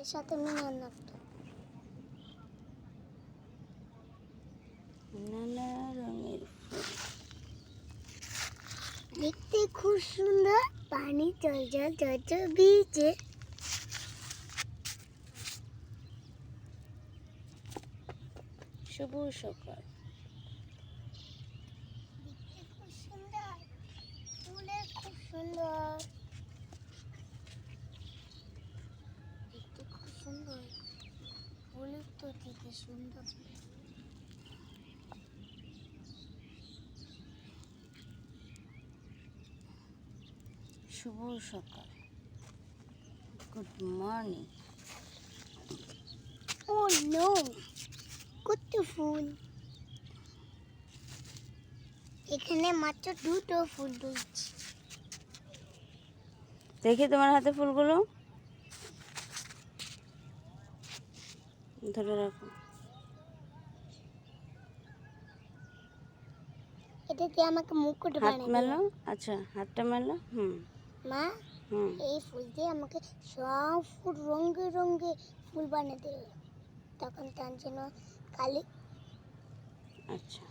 এর সাথে মিনার নাকটা নানা রঙের ফুল। দেখতে খুব সুন্দর, পানি জল জল জল জল ভিজে। শুভ সকাল। দেখতে খুব সুন্দর, ফুলের খুব সুন্দর, দেখতে খুব সুন্দর, ফুলের তো দেখতে সুন্দর। শুভ সকাল, গুড মর্নিং। ও নো, কত ফুল! এখানে মাত্র দুটো ফুল রয়েছে। দেখি তোমার হাতে ফুলগুলো, ধরে রাখো। এটা দিয়ে আমাকে মুকুট হাত বানিয়ে মেলো, দিও। আচ্ছা হাতটা মেলো। মা, এই ফুল দিয়ে আমাকে সব ফুল রঙে রঙে ফুল বানিয়ে দিও, তখন তার জন্য কালি। আচ্ছা।